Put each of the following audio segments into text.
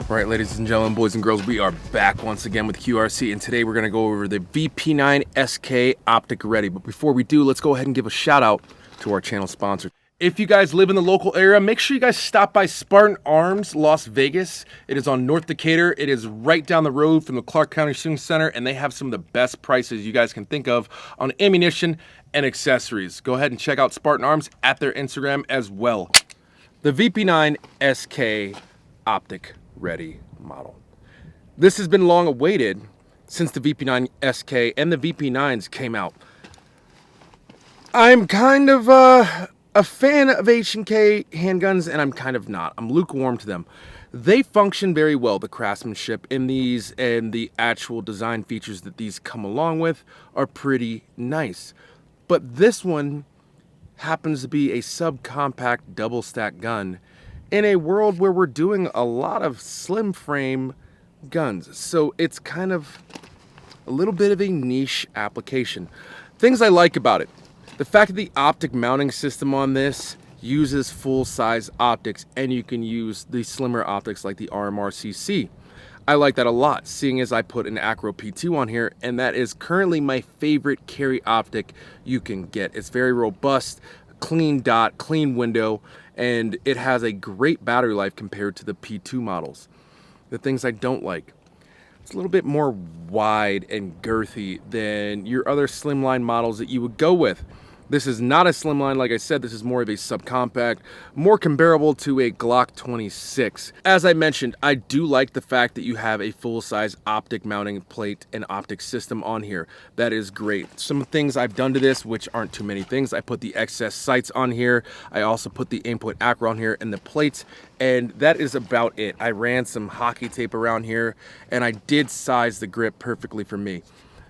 All right, ladies and gentlemen, boys and girls, we are back once again with QRC, and today we're going to go over the VP9sk Optic Ready. But before we do, let's go ahead and give a shout out to our channel sponsor. If you guys live in the local area, make sure you guys stop by Spartan Arms, Las Vegas. It is on North Decatur. It is right down the road from the Clark County Shooting Center, and they have some of the best prices you guys can think of on ammunition and accessories. Go ahead and check out Spartan Arms at their Instagram as well. The VP9sk Optic Ready model. This has been long awaited since the VP9sk and the VP9s came out. I'm kind of a fan of H&K handguns, and I'm kind of not. I'm lukewarm to them. They function very well. The craftsmanship in these and the actual design features that these come along with are pretty nice. But this one happens to be a subcompact double stack gun in a world where we're doing a lot of slim frame guns. So it's kind of a little bit of a niche application. Things I like about it: the fact that the optic mounting system on this uses full-size optics, and you can use the slimmer optics like the RMRCC. I like that a lot, seeing as I put an Acro P2 on here, and that is currently my favorite carry optic you can get. It's very robust, clean dot, clean window, and it has a great battery life compared to the P2 models. The things I don't like: it's a little bit more wide and girthy than your other slimline models that you would go with. This is not a slimline, like I said. This is more of a subcompact, more comparable to a Glock 26. As I mentioned, I do like the fact that you have a full-size optic mounting plate and optic system on here. That is great. Some things I've done to this, which aren't too many things: I put the excess sights on here. I also put the input acro on here and the plates, and that is about it. I ran some hockey tape around here, and I did size the grip perfectly for me.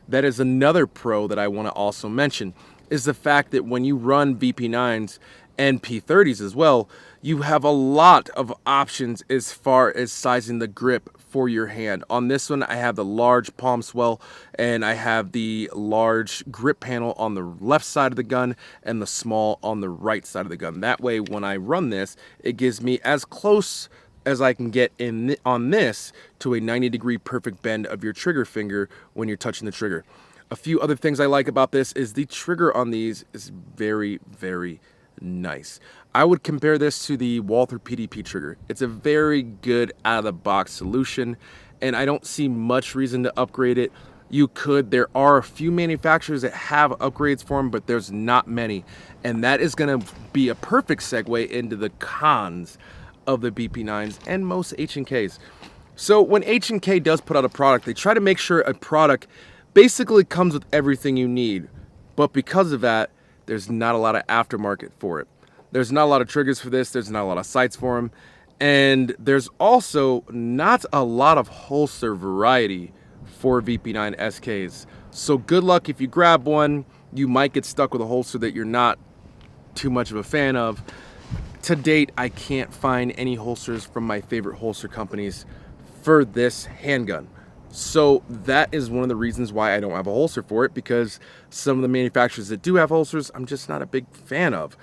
That is another pro that I want to also mention, is the fact that when you run VP9s and P30s as well, you have a lot of options as far as sizing the grip for your hand. On this one, I have the large palm swell, and I have the large grip panel on the left side of the gun and the small on the right side of the gun. That way, when I run this, it gives me as close as I can get on this to a 90-degree perfect bend of your trigger finger when you're touching the trigger. A few other things I like about this is the trigger on these is very, very nice. I would compare this to the Walther PDP trigger. It's a very good out-of-the-box solution, and I don't see much reason to upgrade it. You could. There are a few manufacturers that have upgrades for them, but there's not many. And that is going to be a perfect segue into the cons of the VP9s and most H&Ks. So when H&K does put out a product, they try to make sure a product basically comes with everything you need. But because of that, there's not a lot of aftermarket for it. There's not a lot of triggers for this. There's not a lot of sights for them. And there's also not a lot of holster variety for VP9SKs. So good luck if you grab one. You might get stuck with a holster that you're not too much of a fan of. To date, I can't find any holsters from my favorite holster companies for this handgun. So that is one of the reasons why I don't have a holster for it, because some of the manufacturers that do have holsters, I'm just not a big fan of.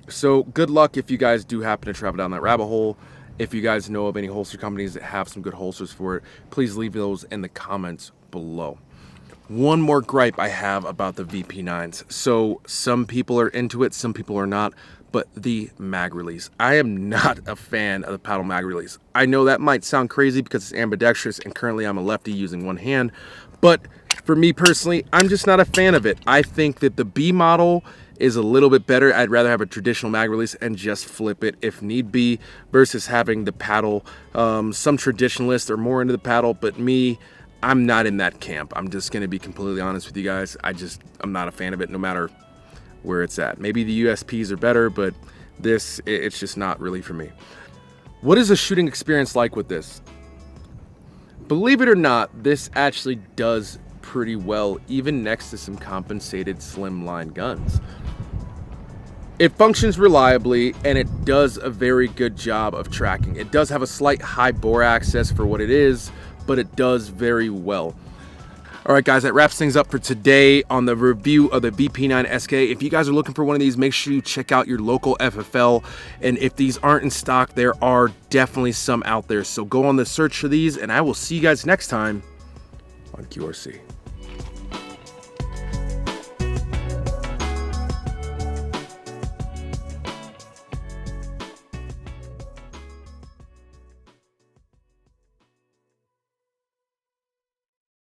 So good luck if you guys do happen to travel down that rabbit hole. If you guys know of any holster companies that have some good holsters for it, please leave those in the comments below. One more gripe I have about the VP9s. So some people are into it, some people are not. but the mag release. I am not a fan of the paddle mag release. I know that might sound crazy because it's ambidextrous and currently I'm a lefty using one hand, but for me personally, I'm just not a fan of it. I think that the B model is a little bit better. I'd rather have a traditional mag release and just flip it if need be versus having the paddle. Some traditionalists are more into the paddle, but me, I'm not in that camp. I'm just going to be completely honest with you guys. I'm not a fan of it no matter where it's at. Maybe the USPs are better, but it's just not really for me. What is the shooting experience like with this? Believe it or not, this actually does pretty well, even next to some compensated slimline guns. It functions reliably and it does a very good job of tracking. It does have a slight high bore access for what it is, but it does very well. All right, guys, that wraps things up for today on the review of the VP9sk. If you guys are looking for one of these, make sure you check out your local FFL. And if these aren't in stock, there are definitely some out there. So go on the search for these, and I will see you guys next time on QRC.